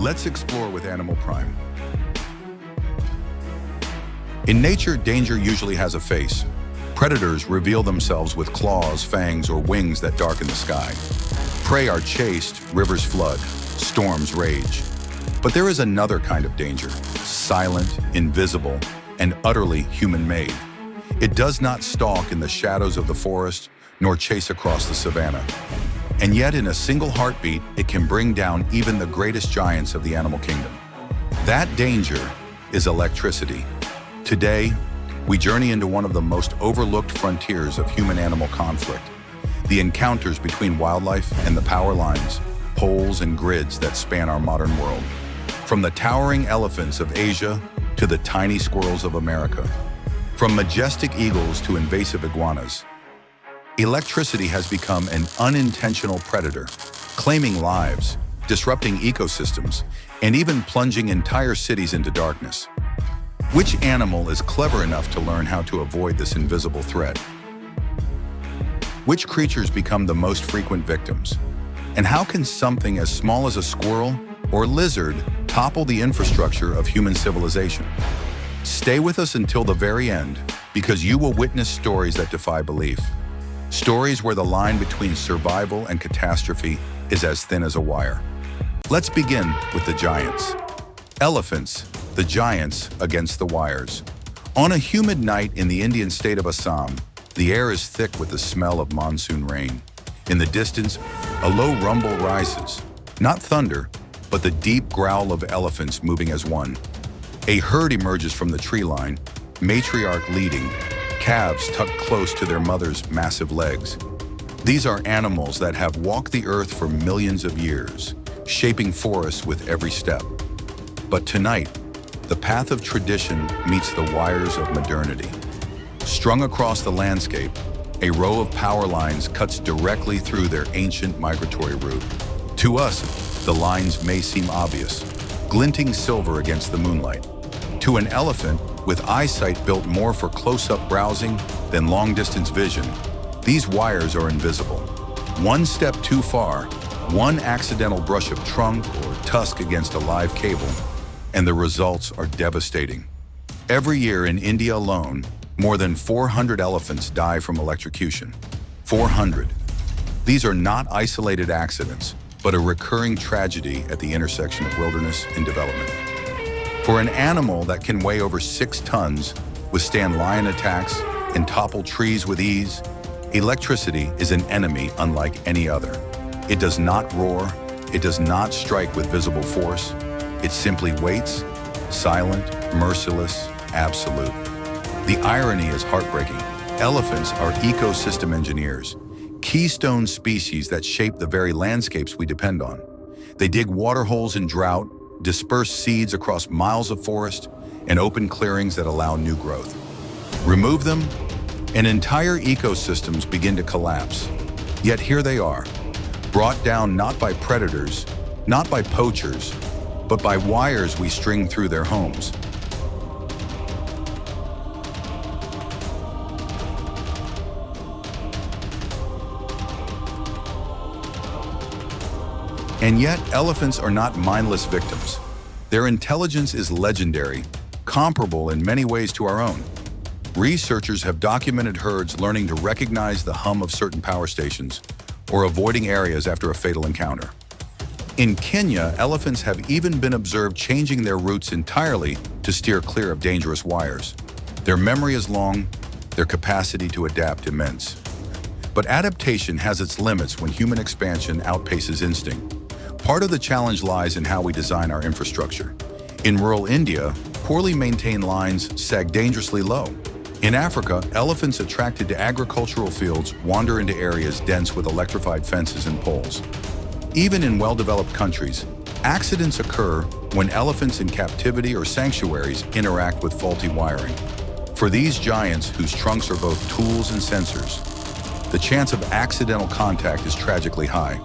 Let's explore with Animal Prime. In nature, danger usually has a face. Predators reveal themselves with claws, fangs, or wings that darken the sky. Prey are chased, rivers flood, storms rage. But there is another kind of danger, silent, invisible, and utterly human-made. It does not stalk in the shadows of the forest, nor chase across the savanna. And yet, in a single heartbeat, it can bring down even the greatest giants of the animal kingdom. That danger is electricity. Today, we journey into one of the most overlooked frontiers of human-animal conflict, the encounters between wildlife and the power lines, poles, and grids that span our modern world. From the towering elephants of Asia to the tiny squirrels of America, from majestic eagles to invasive iguanas, electricity has become an unintentional predator, claiming lives, disrupting ecosystems, and even plunging entire cities into darkness. Which animal is clever enough to learn how to avoid this invisible threat? Which creatures become the most frequent victims? And how can something as small as a squirrel or lizard topple the infrastructure of human civilization? Stay with us until the very end, because you will witness stories that defy belief. Stories where the line between survival and catastrophe is as thin as a wire. Let's begin with the giants. Elephants, the giants against the wires. On a humid night in the Indian state of Assam, the air is thick with the smell of monsoon rain. In the distance, a low rumble rises. Not thunder, but the deep growl of elephants moving as one. A herd emerges from the tree line, matriarch leading, calves tucked close to their mother's massive legs. These are animals that have walked the earth for millions of years, shaping forests with every step. But tonight, the path of tradition meets the wires of modernity. Strung across the landscape, a row of power lines cuts directly through their ancient migratory route. To us, the lines may seem obvious, glinting silver against the moonlight. To an elephant, with eyesight built more for close-up browsing than long-distance vision, these wires are invisible. One step too far, one accidental brush of trunk or tusk against a live cable, and the results are devastating. Every year in India alone, more than 400 elephants die from electrocution. 400. These are not isolated accidents, but a recurring tragedy at the intersection of wilderness and development. For an animal that can weigh over 6 tons, withstand lion attacks, and topple trees with ease, electricity is an enemy unlike any other. It does not roar, it does not strike with visible force. It simply waits, silent, merciless, absolute. The irony is heartbreaking. Elephants are ecosystem engineers, keystone species that shape the very landscapes we depend on. They dig water holes in drought, disperse seeds across miles of forest, and open clearings that allow new growth. Remove them, and entire ecosystems begin to collapse. Yet here they are, brought down not by predators, not by poachers, but by wires we string through their homes. And yet, elephants are not mindless victims. Their intelligence is legendary, comparable in many ways to our own. Researchers have documented herds learning to recognize the hum of certain power stations or avoiding areas after a fatal encounter. In Kenya, elephants have even been observed changing their routes entirely to steer clear of dangerous wires. Their memory is long, their capacity to adapt immense. But adaptation has its limits when human expansion outpaces instinct. Part of the challenge lies in how we design our infrastructure. In rural India, poorly maintained lines sag dangerously low. In Africa, elephants attracted to agricultural fields wander into areas dense with electrified fences and poles. Even in well-developed countries, accidents occur when elephants in captivity or sanctuaries interact with faulty wiring. For these giants, whose trunks are both tools and sensors, the chance of accidental contact is tragically high.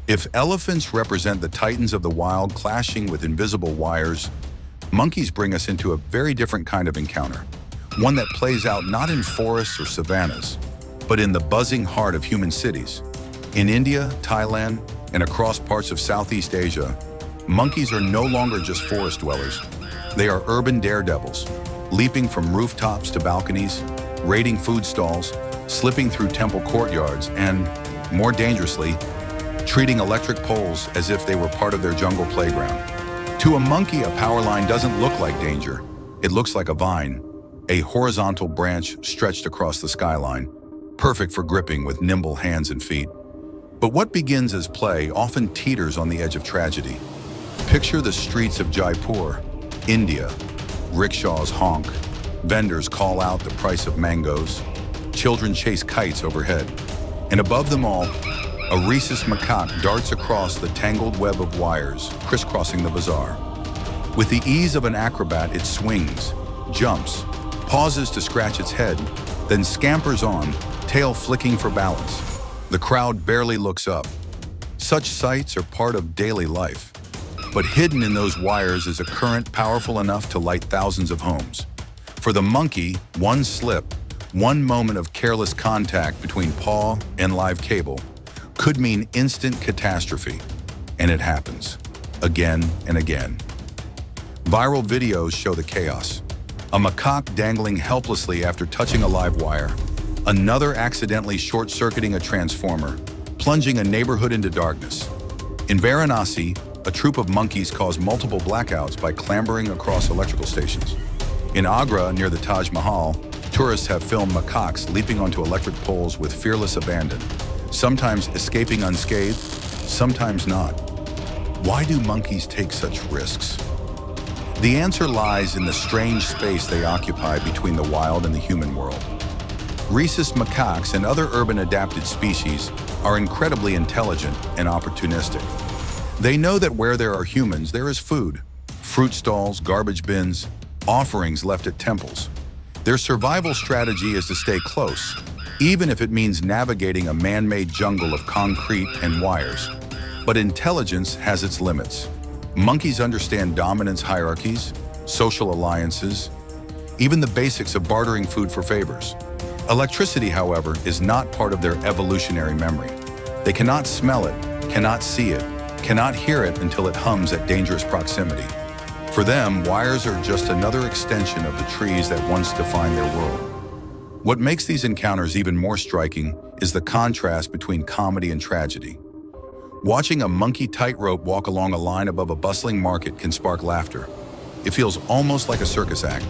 If elephants represent the titans of the wild clashing with invisible wires, monkeys bring us into a very different kind of encounter. one that plays out not in forests or savannas, but in the buzzing heart of human cities. In India, Thailand, and across parts of Southeast Asia, monkeys are no longer just forest dwellers. They are urban daredevils, leaping from rooftops to balconies, raiding food stalls, slipping through temple courtyards, and, more dangerously, treating electric poles as if they were part of their jungle playground. To a monkey, a power line doesn't look like danger. It looks like a vine, a horizontal branch stretched across the skyline, perfect for gripping with nimble hands and feet. But what begins as play often teeters on the edge of tragedy. Picture the streets of Jaipur, India. Rickshaws honk, vendors call out the price of mangoes, children chase kites overhead, and above them all, a rhesus macaque darts across the tangled web of wires, crisscrossing the bazaar. With the ease of an acrobat, it swings, jumps, pauses to scratch its head, then scampers on, tail flicking for balance. The crowd barely looks up. Such sights are part of daily life. But hidden in those wires is a current powerful enough to light thousands of homes. For the monkey, one slip, one moment of careless contact between paw and live cable could mean instant catastrophe. And it happens, again and again. Viral videos show the chaos. A macaque dangling helplessly after touching a live wire, another accidentally short-circuiting a transformer, plunging a neighborhood into darkness. In Varanasi, a troop of monkeys caused multiple blackouts by clambering across electrical stations. In Agra, near the Taj Mahal, tourists have filmed macaques leaping onto electric poles with fearless abandon, sometimes escaping unscathed, sometimes not. Why do monkeys take such risks? The answer lies in the strange space they occupy between the wild and the human world. Rhesus macaques and other urban adapted species are incredibly intelligent and opportunistic. They know that where there are humans, there is food. Fruit stalls, garbage bins, offerings left at temples. Their survival strategy is to stay close, even if it means navigating a man-made jungle of concrete and wires. But intelligence has its limits. Monkeys understand dominance hierarchies, social alliances, even the basics of bartering food for favors. Electricity, however, is not part of their evolutionary memory. They cannot smell it, cannot see it, cannot hear it until it hums at dangerous proximity. For them, wires are just another extension of the trees that once defined their world. What makes these encounters even more striking is the contrast between comedy and tragedy. Watching a monkey tightrope walk along a line above a bustling market can spark laughter. It feels almost like a circus act.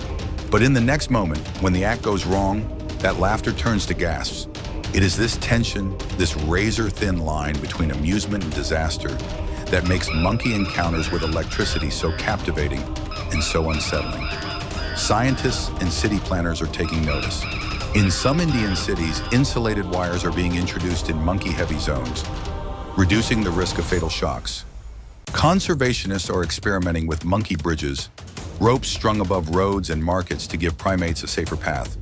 But in the next moment, when the act goes wrong, that laughter turns to gasps. It is this tension, this razor-thin line between amusement and disaster that makes monkey encounters with electricity so captivating and so unsettling. Scientists and city planners are taking notice. In some Indian cities, insulated wires are being introduced in monkey-heavy zones, reducing the risk of fatal shocks. Conservationists are experimenting with monkey bridges, ropes strung above roads and markets to give primates a safer path.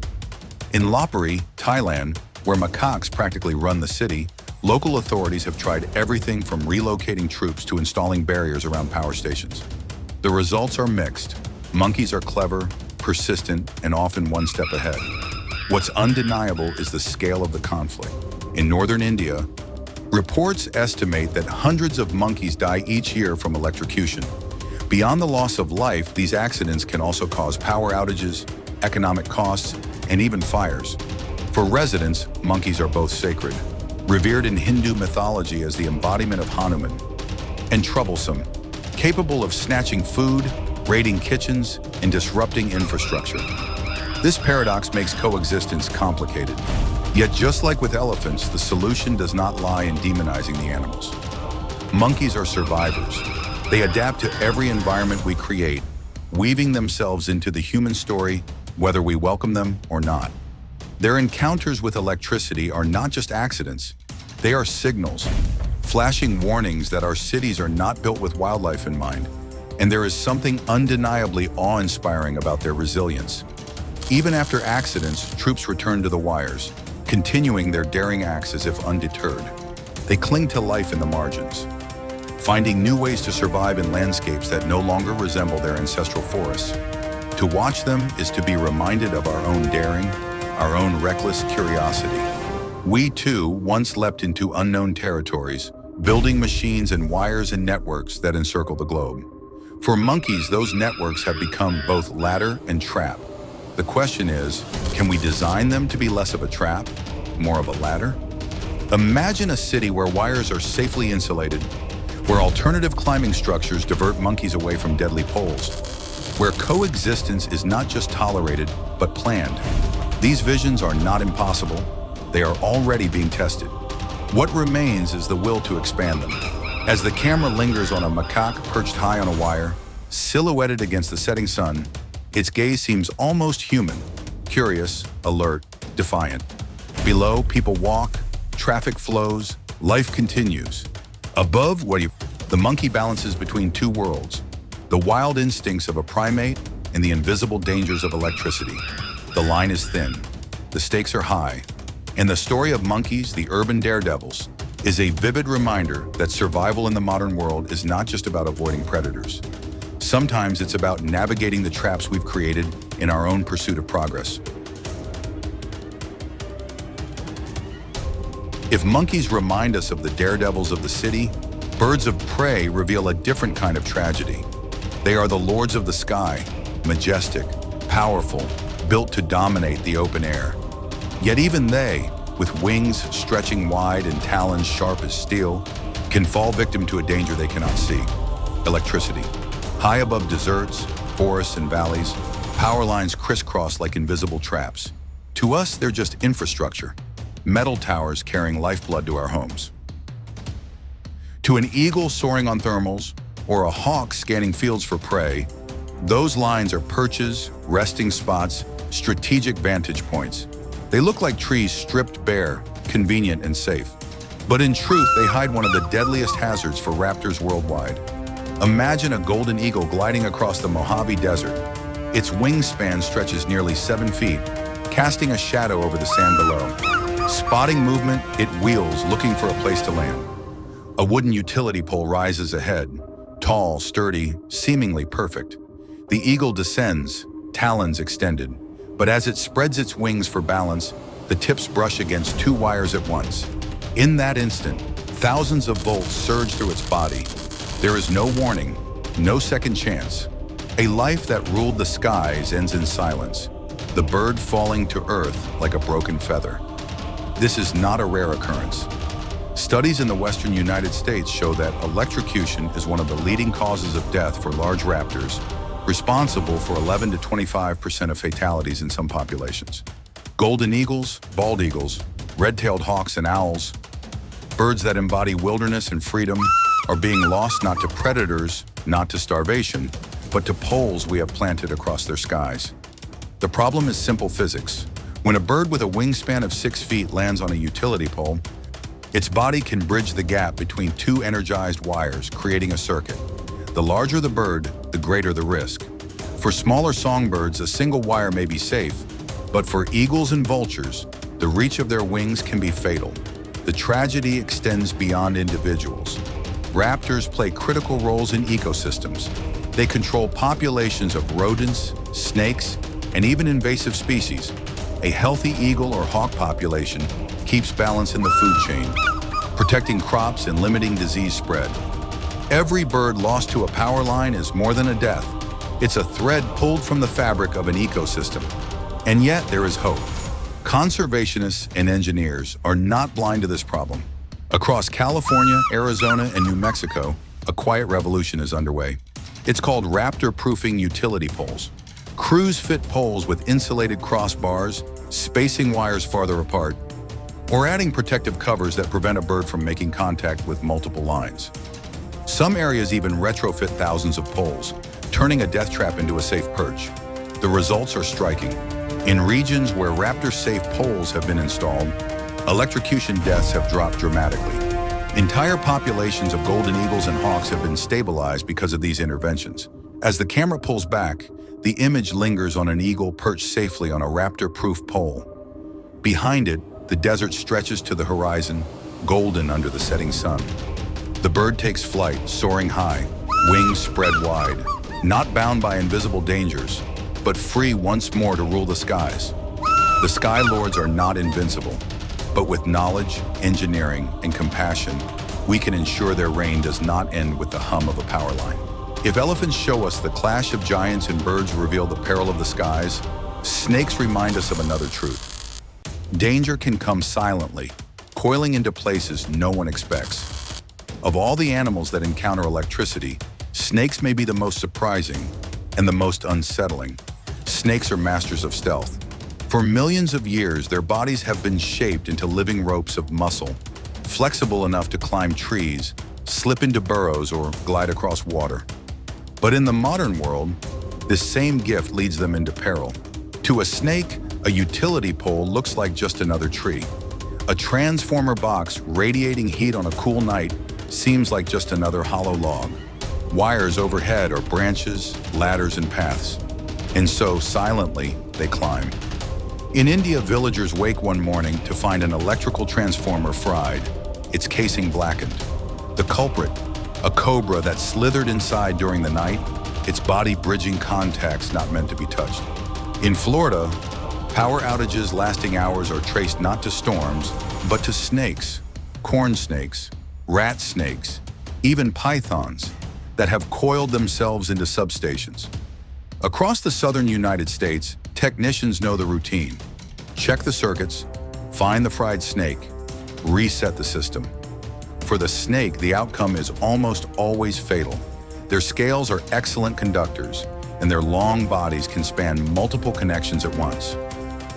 In Lopburi, Thailand, where macaques practically run the city, local authorities have tried everything from relocating troops to installing barriers around power stations. The results are mixed. Monkeys are clever, persistent, and often one step ahead. What's undeniable is the scale of the conflict. In northern India, reports estimate that hundreds of monkeys die each year from electrocution. Beyond the loss of life, these accidents can also cause power outages, economic costs, and even fires. For residents, monkeys are both sacred, revered in Hindu mythology as the embodiment of Hanuman, and troublesome, capable of snatching food, raiding kitchens, and disrupting infrastructure. This paradox makes coexistence complicated. Yet just like with elephants, the solution does not lie in demonizing the animals. Monkeys are survivors. They adapt to every environment we create, weaving themselves into the human story, whether we welcome them or not. Their encounters with electricity are not just accidents. They are signals, flashing warnings that our cities are not built with wildlife in mind. And there is something undeniably awe-inspiring about their resilience. Even after accidents, troops return to the wires, continuing their daring acts as if undeterred. They cling to life in the margins, finding new ways to survive in landscapes that no longer resemble their ancestral forests. To watch them is to be reminded of our own daring, our own reckless curiosity. We too once leapt into unknown territories, building machines and wires and networks that encircle the globe. For monkeys, those networks have become both ladder and trap. The question is, can we design them to be less of a trap, more of a ladder? Imagine a city where wires are safely insulated, where alternative climbing structures divert monkeys away from deadly poles, where coexistence is not just tolerated, but planned. These visions are not impossible. They are already being tested. What remains is the will to expand them. As the camera lingers on a macaque perched high on a wire, silhouetted against the setting sun, its gaze seems almost human, curious, alert, defiant. Below, people walk, traffic flows, life continues. Above, the monkey balances between two worlds, the wild instincts of a primate and the invisible dangers of electricity. The line is thin, the stakes are high, and the story of monkeys, the urban daredevils, is a vivid reminder that survival in the modern world is not just about avoiding predators. Sometimes it's about navigating the traps we've created in our own pursuit of progress. If monkeys remind us of the daredevils of the city, birds of prey reveal a different kind of tragedy. They are the lords of the sky, majestic, powerful, built to dominate the open air. Yet even they, with wings stretching wide and talons sharp as steel, can fall victim to a danger they cannot see: electricity. High above deserts, forests, and valleys, power lines crisscross like invisible traps. To us, they're just infrastructure, metal towers carrying lifeblood to our homes. To an eagle soaring on thermals, or a hawk scanning fields for prey, those lines are perches, resting spots, strategic vantage points. They look like trees stripped bare, convenient and safe. But in truth, they hide one of the deadliest hazards for raptors worldwide. Imagine a golden eagle gliding across the Mojave Desert. Its wingspan stretches nearly 7 feet, casting a shadow over the sand below. Spotting movement, it wheels, looking for a place to land. A wooden utility pole rises ahead, tall, sturdy, seemingly perfect. The eagle descends, talons extended. But as it spreads its wings for balance, the tips brush against 2 wires at once. In that instant, thousands of volts surge through its body. There is no warning, no second chance. A life that ruled the skies ends in silence, the bird falling to earth like a broken feather. This is not a rare occurrence. Studies in the western United States show that electrocution is one of the leading causes of death for large raptors, responsible for 11 to 25% of fatalities in some populations. Golden eagles, bald eagles, red-tailed hawks and owls, birds that embody wilderness and freedom, are being lost not to predators, not to starvation, but to poles we have planted across their skies. The problem is simple physics. When a bird with a wingspan of 6 feet lands on a utility pole, its body can bridge the gap between 2 energized wires, creating a circuit. The larger the bird, the greater the risk. For smaller songbirds, a single wire may be safe, but for eagles and vultures, the reach of their wings can be fatal. The tragedy extends beyond individuals. Raptors play critical roles in ecosystems. They control populations of rodents, snakes, and even invasive species. A healthy eagle or hawk population keeps balance in the food chain, protecting crops and limiting disease spread. Every bird lost to a power line is more than a death. It's a thread pulled from the fabric of an ecosystem. And yet there is hope. Conservationists and engineers are not blind to this problem. Across California, Arizona, and New Mexico, a quiet revolution is underway. It's called raptor-proofing utility poles. Crews fit poles with insulated crossbars, spacing wires farther apart, or adding protective covers that prevent a bird from making contact with multiple lines. Some areas even retrofit thousands of poles, turning a death trap into a safe perch. The results are striking. In regions where raptor-safe poles have been installed, electrocution deaths have dropped dramatically. Entire populations of golden eagles and hawks have been stabilized because of these interventions. As the camera pulls back, the image lingers on an eagle perched safely on a raptor-proof pole. Behind it, the desert stretches to the horizon, golden under the setting sun. The bird takes flight, soaring high, wings spread wide, not bound by invisible dangers, but free once more to rule the skies. The Sky Lords are not invincible, but with knowledge, engineering, and compassion, we can ensure their reign does not end with the hum of a power line. If elephants show us the clash of giants and birds reveal the peril of the skies, snakes remind us of another truth. Danger can come silently, coiling into places no one expects. Of all the animals that encounter electricity, snakes may be the most surprising and the most unsettling. Snakes are masters of stealth. For millions of years, their bodies have been shaped into living ropes of muscle, flexible enough to climb trees, slip into burrows, or glide across water. But in the modern world, this same gift leads them into peril. To a snake, a utility pole looks like just another tree. A transformer box radiating heat on a cool night seems like just another hollow log. Wires overhead are branches, ladders, and paths. And so, silently, they climb. In India, villagers wake one morning to find an electrical transformer fried, its casing blackened. The culprit, a cobra that slithered inside during the night, its body bridging contacts not meant to be touched. In Florida, power outages lasting hours are traced not to storms, but to snakes, corn snakes, rat snakes, even pythons that have coiled themselves into substations. Across the southern United States, technicians know the routine. Check the circuits, find the fried snake, reset the system. For the snake, the outcome is almost always fatal. Their scales are excellent conductors, and their long bodies can span multiple connections at once.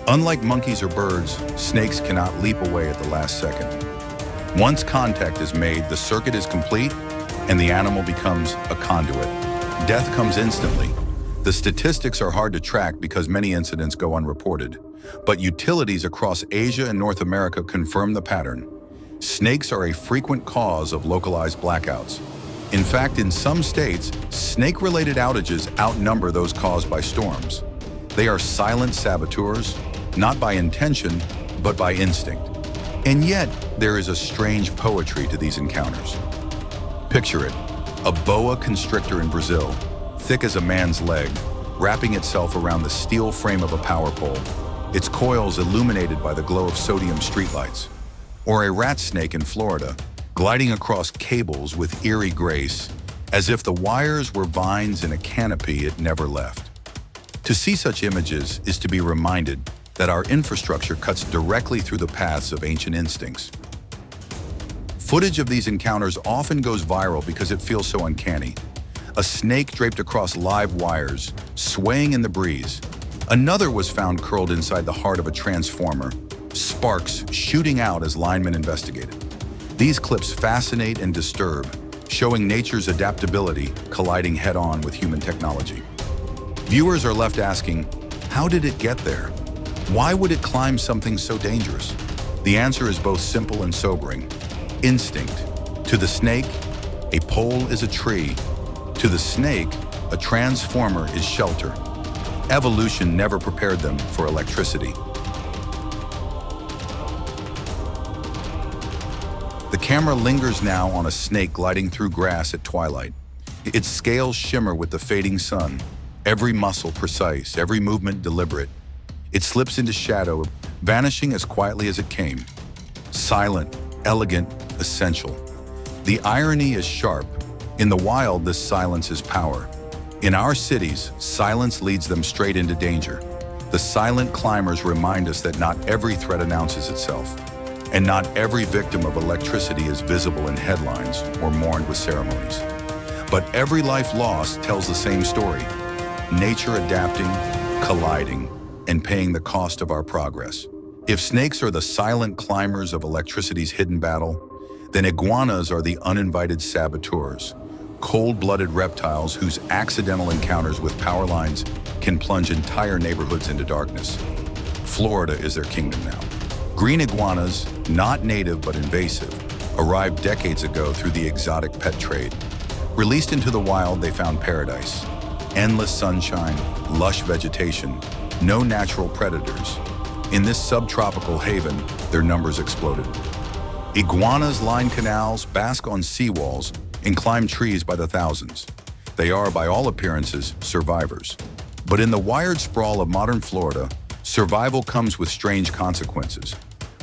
Unlike monkeys or birds, snakes cannot leap away at the last second. Once contact is made, the circuit is complete, and the animal becomes a conduit. Death comes instantly. The statistics are hard to track because many incidents go unreported, but utilities across Asia and North America confirm the pattern. Snakes are a frequent cause of localized blackouts. In fact, in some states, snake-related outages outnumber those caused by storms. They are silent saboteurs, not by intention, but by instinct. And yet, there is a strange poetry to these encounters. Picture it, a boa constrictor in Brazil, thick as a man's leg, wrapping itself around the steel frame of a power pole, its coils illuminated by the glow of sodium streetlights. Or a rat snake in Florida, gliding across cables with eerie grace, as if the wires were vines in a canopy it never left. To see such images is to be reminded that our infrastructure cuts directly through the paths of ancient instincts. Footage of these encounters often goes viral because it feels so uncanny. A snake draped across live wires, swaying in the breeze. Another was found curled inside the heart of a transformer, sparks shooting out as linemen investigated. These clips fascinate and disturb, showing nature's adaptability colliding head-on with human technology. Viewers are left asking, how did it get there? Why would it climb something so dangerous? The answer is both simple and sobering. Instinct. To the snake, a pole is a tree. To the snake, a transformer is shelter. Evolution never prepared them for electricity. The camera lingers now on a snake gliding through grass at twilight. Its scales shimmer with the fading sun, every muscle precise, every movement deliberate. It slips into shadow, vanishing as quietly as it came. Silent, elegant, essential. The irony is sharp. In the wild, this silence is power. In our cities, silence leads them straight into danger. The silent climbers remind us that not every threat announces itself, and not every victim of electricity is visible in headlines or mourned with ceremonies. But every life lost tells the same story. Nature adapting, colliding, and paying the cost of our progress. If snakes are the silent climbers of electricity's hidden battle, then iguanas are the uninvited saboteurs, cold-blooded reptiles whose accidental encounters with power lines can plunge entire neighborhoods into darkness. Florida is their kingdom now. Green iguanas, not native but invasive, arrived decades ago through the exotic pet trade. Released into the wild, they found paradise. Endless sunshine, lush vegetation, no natural predators. In this subtropical haven, their numbers exploded. Iguanas line canals, bask on seawalls, and climb trees by the thousands. They are, by all appearances, survivors. But in the wired sprawl of modern Florida, survival comes with strange consequences.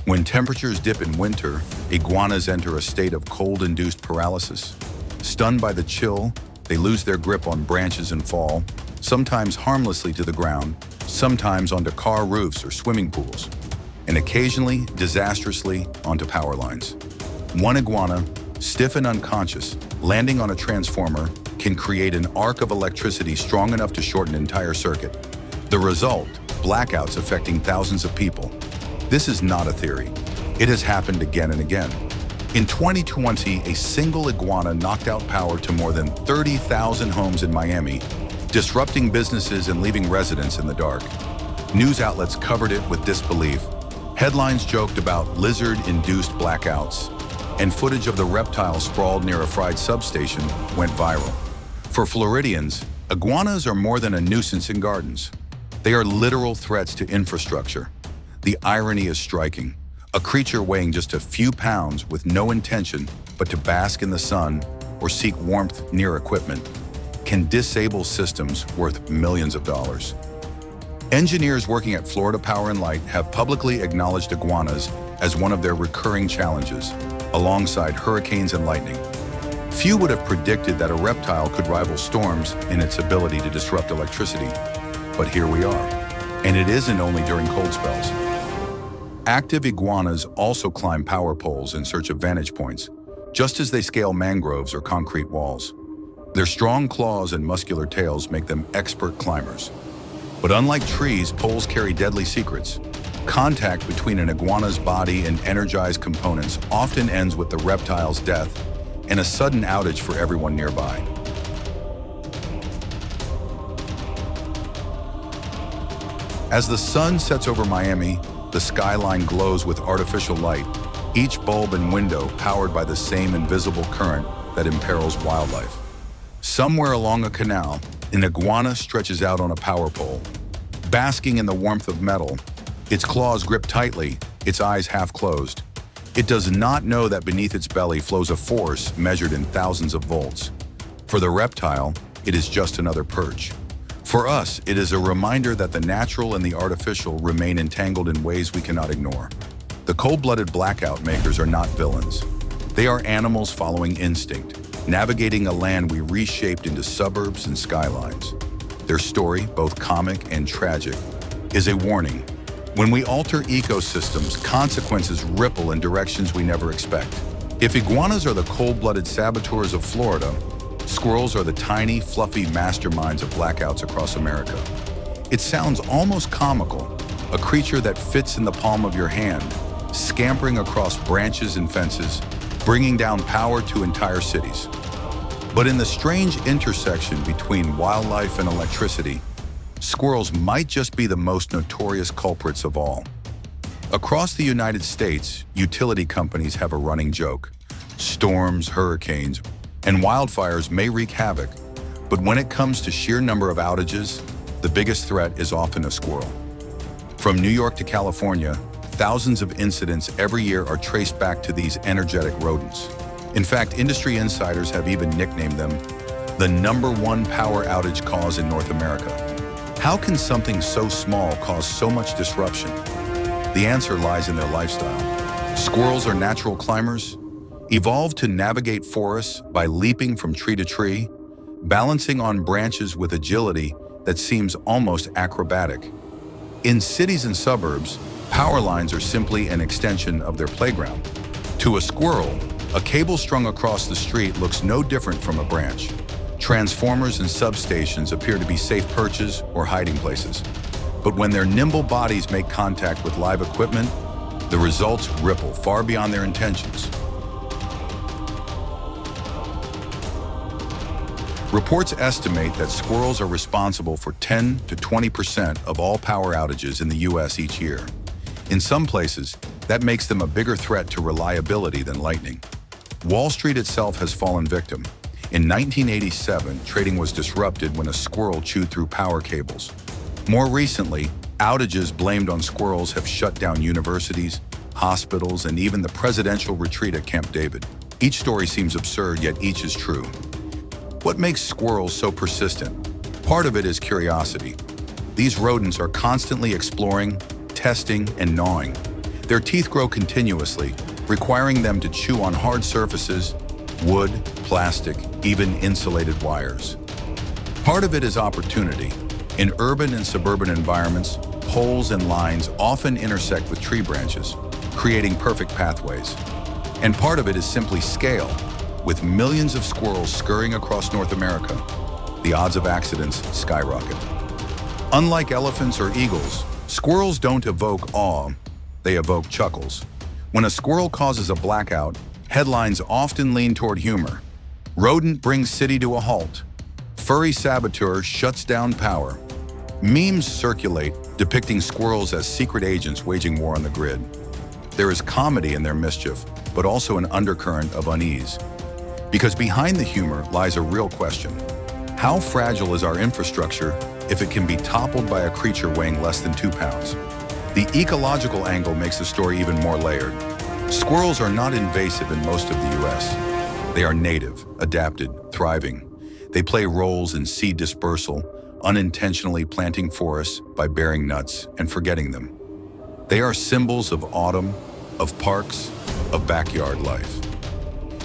When temperatures dip in winter, iguanas enter a state of cold-induced paralysis. Stunned by the chill, they lose their grip on branches and fall, sometimes harmlessly to the ground, sometimes onto car roofs or swimming pools, and occasionally, disastrously, onto power lines. One iguana, stiff and unconscious, landing on a transformer, can create an arc of electricity strong enough to shorten an entire circuit. The result, blackouts affecting thousands of people. This is not a theory. It has happened again and again. In 2020, a single iguana knocked out power to more than 30,000 homes in Miami, disrupting businesses and leaving residents in the dark. News outlets covered it with disbelief. Headlines joked about lizard-induced blackouts, and footage of the reptile sprawled near a fried substation went viral. For Floridians, iguanas are more than a nuisance in gardens. They are literal threats to infrastructure. The irony is striking. A creature weighing just a few pounds with no intention but to bask in the sun or seek warmth near equipment can disable systems worth millions of dollars. Engineers working at Florida Power and Light have publicly acknowledged iguanas as one of their recurring challenges, alongside hurricanes and lightning. Few would have predicted that a reptile could rival storms in its ability to disrupt electricity. But here we are. And it isn't only during cold spells. Active iguanas also climb power poles in search of vantage points, just as they scale mangroves or concrete walls. Their strong claws and muscular tails make them expert climbers. But unlike trees, poles carry deadly secrets. Contact between an iguana's body and energized components often ends with the reptile's death and a sudden outage for everyone nearby. As the sun sets over Miami, the skyline glows with artificial light, each bulb and window powered by the same invisible current that imperils wildlife. Somewhere along a canal, an iguana stretches out on a power pole. Basking in the warmth of metal, its claws grip tightly, its eyes half closed. It does not know that beneath its belly flows a force measured in thousands of volts. For the reptile, it is just another perch. For us, it is a reminder that the natural and the artificial remain entangled in ways we cannot ignore. The cold-blooded blackout makers are not villains. They are animals following instinct, navigating a land we reshaped into suburbs and skylines. Their story, both comic and tragic, is a warning. When we alter ecosystems, consequences ripple in directions we never expect. If iguanas are the cold-blooded saboteurs of Florida, squirrels are the tiny, fluffy masterminds of blackouts across America. It sounds almost comical, a creature that fits in the palm of your hand, scampering across branches and fences, bringing down power to entire cities. But in the strange intersection between wildlife and electricity, squirrels might just be the most notorious culprits of all. Across the United States, utility companies have a running joke. Storms, hurricanes, and wildfires may wreak havoc, but when it comes to sheer number of outages, the biggest threat is often a squirrel. From New York to California, thousands of incidents every year are traced back to these energetic rodents. In fact, industry insiders have even nicknamed them the #1 power outage cause in North America. How can something so small cause so much disruption? The answer lies in their lifestyle. Squirrels are natural climbers, evolved to navigate forests by leaping from tree to tree, balancing on branches with agility that seems almost acrobatic. In cities and suburbs, power lines are simply an extension of their playground. To a squirrel, a cable strung across the street looks no different from a branch. Transformers and substations appear to be safe perches or hiding places. But when their nimble bodies make contact with live equipment, the results ripple far beyond their intentions. Reports estimate that squirrels are responsible for 10 to 20% of all power outages in the US each year. In some places, that makes them a bigger threat to reliability than lightning. Wall Street itself has fallen victim. In 1987, trading was disrupted when a squirrel chewed through power cables. More recently, outages blamed on squirrels have shut down universities, hospitals, and even the presidential retreat at Camp David. Each story seems absurd, yet each is true. What makes squirrels so persistent? Part of it is curiosity. These rodents are constantly exploring, testing, and gnawing. Their teeth grow continuously, requiring them to chew on hard surfaces, wood, plastic, even insulated wires. Part of it is opportunity. In urban and suburban environments, poles and lines often intersect with tree branches, creating perfect pathways. And part of it is simply scale. With millions of squirrels scurrying across North America, the odds of accidents skyrocket. Unlike elephants or eagles, squirrels don't evoke awe, they evoke chuckles. When a squirrel causes a blackout, headlines often lean toward humor. Rodent brings city to a halt. Furry saboteur shuts down power. Memes circulate, depicting squirrels as secret agents waging war on the grid. There is comedy in their mischief, but also an undercurrent of unease. Because behind the humor lies a real question. How fragile is our infrastructure if it can be toppled by a creature weighing less than 2 pounds? The ecological angle makes the story even more layered. Squirrels are not invasive in most of the US. They are native, adapted, thriving. They play roles in seed dispersal, unintentionally planting forests by bearing nuts and forgetting them. They are symbols of autumn, of parks, of backyard life.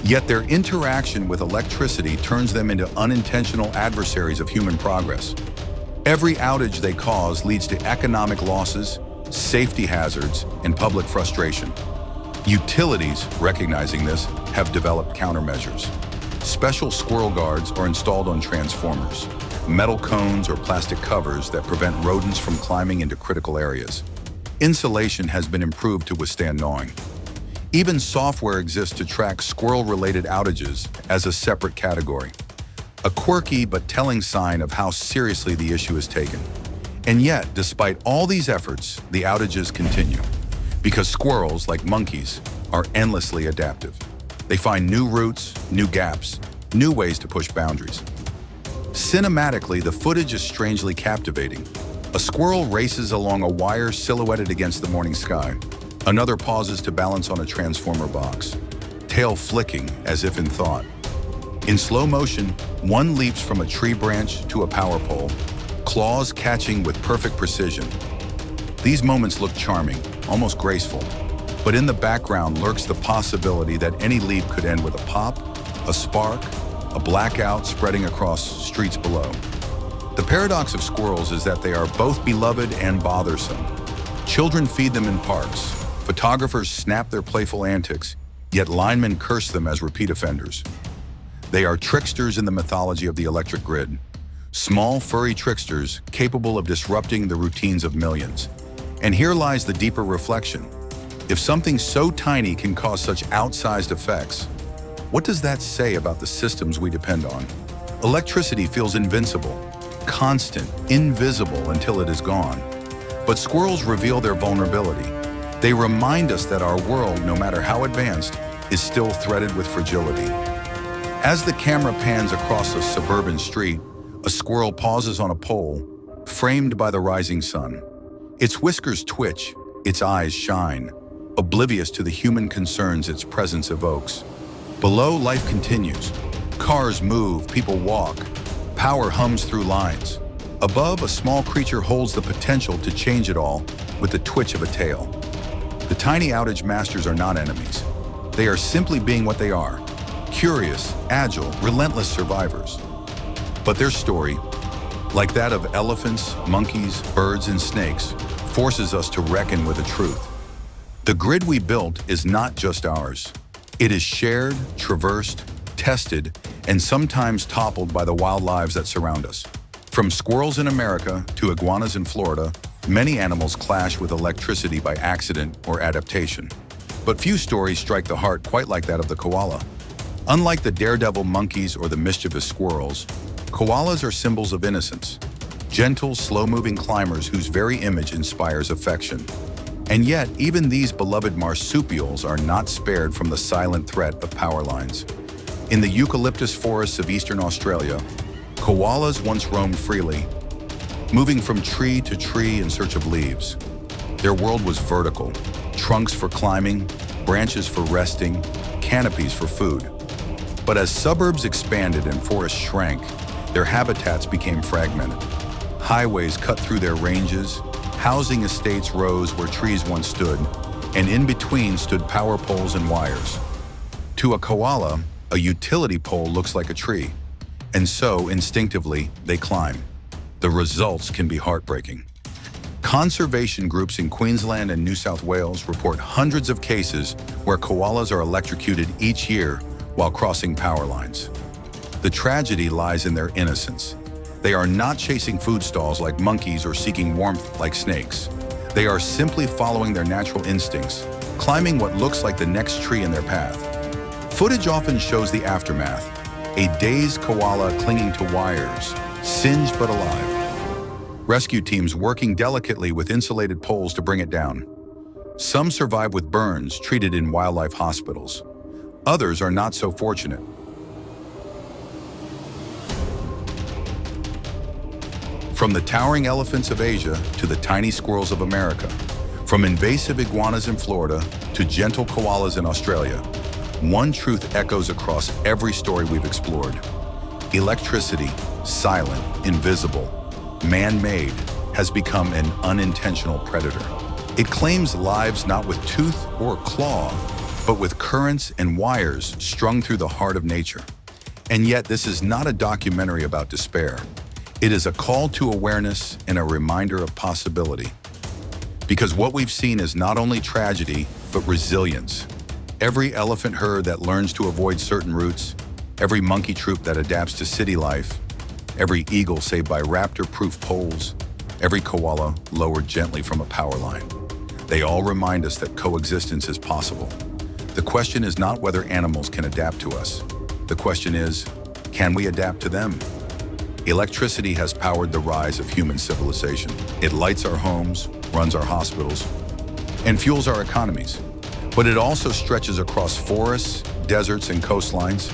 Yet their interaction with electricity turns them into unintentional adversaries of human progress. Every outage they cause leads to economic losses, safety hazards, and public frustration. Utilities, recognizing this, have developed countermeasures. Special squirrel guards are installed on transformers, metal cones or plastic covers that prevent rodents from climbing into critical areas. Insulation has been improved to withstand gnawing. Even software exists to track squirrel-related outages as a separate category. A quirky but telling sign of how seriously the issue is taken. And yet, despite all these efforts, the outages continue. Because squirrels, like monkeys, are endlessly adaptive. They find new routes, new gaps, new ways to push boundaries. Cinematically, the footage is strangely captivating. A squirrel races along a wire silhouetted against the morning sky. Another pauses to balance on a transformer box, tail flicking as if in thought. In slow motion, one leaps from a tree branch to a power pole, claws catching with perfect precision. These moments look charming, almost graceful, but in the background lurks the possibility that any leap could end with a pop, a spark, a blackout spreading across streets below. The paradox of squirrels is that they are both beloved and bothersome. Children feed them in parks. Photographers snap their playful antics, yet linemen curse them as repeat offenders. They are tricksters in the mythology of the electric grid. Small, furry tricksters capable of disrupting the routines of millions. And here lies the deeper reflection. If something so tiny can cause such outsized effects, what does that say about the systems we depend on? Electricity feels invincible, constant, invisible until it is gone. But squirrels reveal their vulnerability. They remind us that our world, no matter how advanced, is still threaded with fragility. As the camera pans across a suburban street, a squirrel pauses on a pole, framed by the rising sun. Its whiskers twitch, its eyes shine, oblivious to the human concerns its presence evokes. Below, life continues. Cars move, people walk. Power hums through lines. Above, a small creature holds the potential to change it all with the twitch of a tail. The tiny outage masters are not enemies. They are simply being what they are, curious, agile, relentless survivors. But their story, like that of elephants, monkeys, birds, and snakes, forces us to reckon with the truth. The grid we built is not just ours. It is shared, traversed, tested, and sometimes toppled by the wild lives that surround us. From squirrels in America to iguanas in Florida, many animals clash with electricity by accident or adaptation. But few stories strike the heart quite like that of the koala. Unlike the daredevil monkeys or the mischievous squirrels, koalas are symbols of innocence, gentle, slow-moving climbers whose very image inspires affection. And yet, even these beloved marsupials are not spared from the silent threat of power lines. In the eucalyptus forests of eastern Australia, koalas once roamed freely, moving from tree to tree in search of leaves. Their world was vertical, trunks for climbing, branches for resting, canopies for food. But as suburbs expanded and forests shrank, their habitats became fragmented. Highways cut through their ranges, housing estates rose where trees once stood, and in between stood power poles and wires. To a koala, a utility pole looks like a tree, and so instinctively they climb. The results can be heartbreaking. Conservation groups in Queensland and New South Wales report hundreds of cases where koalas are electrocuted each year while crossing power lines. The tragedy lies in their innocence. They are not chasing food stalls like monkeys or seeking warmth like snakes. They are simply following their natural instincts, climbing what looks like the next tree in their path. Footage often shows the aftermath, a dazed koala clinging to wires, singed but alive. Rescue teams working delicately with insulated poles to bring it down. Some survive with burns treated in wildlife hospitals. Others are not so fortunate. From the towering elephants of Asia to the tiny squirrels of America, from invasive iguanas in Florida to gentle koalas in Australia, one truth echoes across every story we've explored. Electricity, silent, invisible, man-made, has become an unintentional predator. It claims lives not with tooth or claw, but with currents and wires strung through the heart of nature. And yet this is not a documentary about despair. It is a call to awareness and a reminder of possibility. Because what we've seen is not only tragedy, but resilience. Every elephant herd that learns to avoid certain routes, every monkey troop that adapts to city life, every eagle saved by raptor-proof poles, every koala lowered gently from a power line. They all remind us that coexistence is possible. The question is not whether animals can adapt to us. The question is, can we adapt to them? Electricity has powered the rise of human civilization. It lights our homes, runs our hospitals, and fuels our economies. But it also stretches across forests, deserts, and coastlines,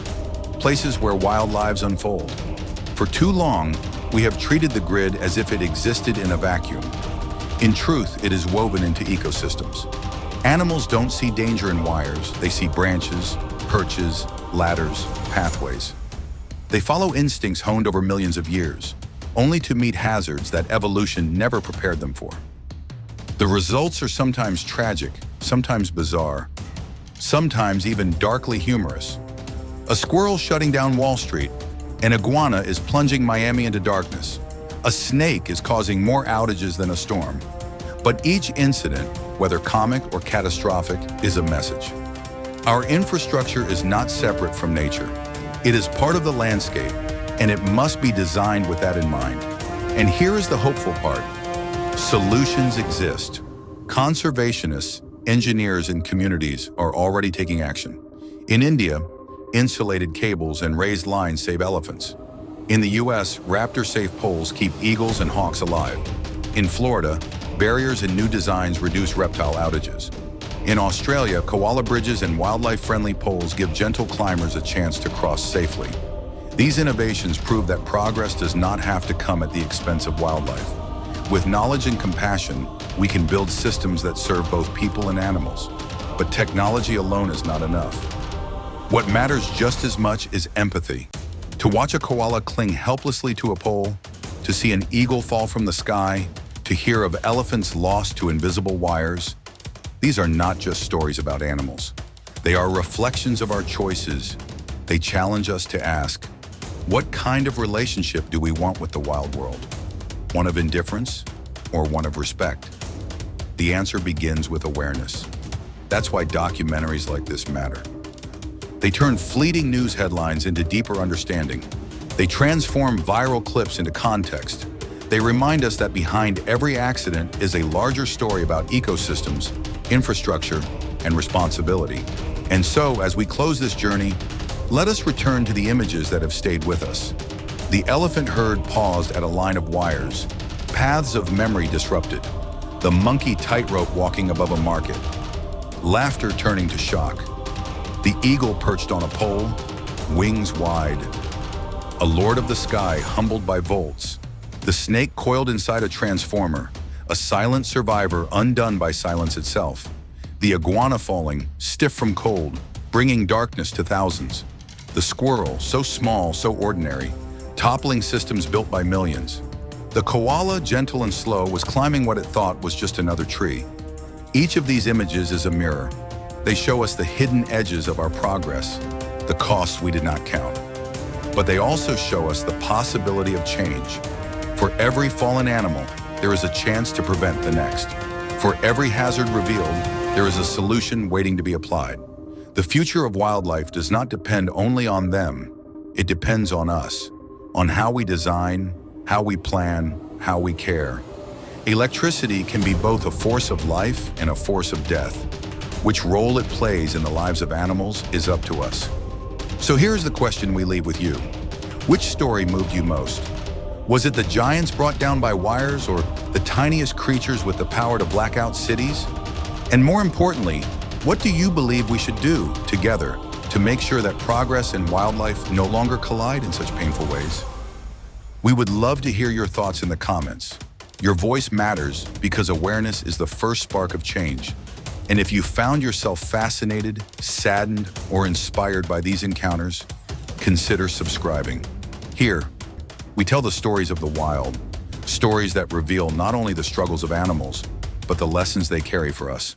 places where wild lives unfold. For too long, we have treated the grid as if it existed in a vacuum. In truth, it is woven into ecosystems. Animals don't see danger in wires, they see branches, perches, ladders, pathways. They follow instincts honed over millions of years, only to meet hazards that evolution never prepared them for. The results are sometimes tragic, sometimes bizarre, sometimes even darkly humorous. A squirrel shutting down Wall Street, an iguana is plunging Miami into darkness. A snake is causing more outages than a storm. But each incident, whether comic or catastrophic, is a message. Our infrastructure is not separate from nature. It is part of the landscape, and it must be designed with that in mind. And here is the hopeful part. Solutions exist. Conservationists, engineers, and communities are already taking action. In India, insulated cables and raised lines save elephants. In the US, raptor-safe poles keep eagles and hawks alive. In Florida, barriers and new designs reduce reptile outages. In Australia, koala bridges and wildlife-friendly poles give gentle climbers a chance to cross safely. These innovations prove that progress does not have to come at the expense of wildlife. With knowledge and compassion, we can build systems that serve both people and animals. But technology alone is not enough. What matters just as much is empathy. To watch a koala cling helplessly to a pole, to see an eagle fall from the sky, to hear of elephants lost to invisible wires, these are not just stories about animals. They are reflections of our choices. They challenge us to ask, what kind of relationship do we want with the wild world? One of indifference or one of respect? The answer begins with awareness. That's why documentaries like this matter. They turn fleeting news headlines into deeper understanding. They transform viral clips into context. They remind us that behind every accident is a larger story about ecosystems, infrastructure, and responsibility. And so, as we close this journey, let us return to the images that have stayed with us. The elephant herd paused at a line of wires, paths of memory disrupted, the monkey tightrope walking above a market, laughter turning to shock, the eagle perched on a pole, wings wide, a lord of the sky humbled by volts, the snake coiled inside a transformer, a silent survivor undone by silence itself, the iguana falling, stiff from cold, bringing darkness to thousands, the squirrel, so small, so ordinary, toppling systems built by millions. The koala, gentle and slow, was climbing what it thought was just another tree. Each of these images is a mirror. They show us the hidden edges of our progress, the costs we did not count. But they also show us the possibility of change. For every fallen animal, there is a chance to prevent the next. For every hazard revealed, there is a solution waiting to be applied. The future of wildlife does not depend only on them. It depends on us, on how we design, how we plan, how we care. Electricity can be both a force of life and a force of death. Which role it plays in the lives of animals is up to us. So here's the question we leave with you. Which story moved you most? Was it the giants brought down by wires or the tiniest creatures with the power to black out cities? And more importantly, what do you believe we should do together to make sure that progress and wildlife no longer collide in such painful ways? We would love to hear your thoughts in the comments. Your voice matters because awareness is the first spark of change. And if you found yourself fascinated, saddened, or inspired by these encounters, consider subscribing. Here, we tell the stories of the wild, stories that reveal not only the struggles of animals, but the lessons they carry for us.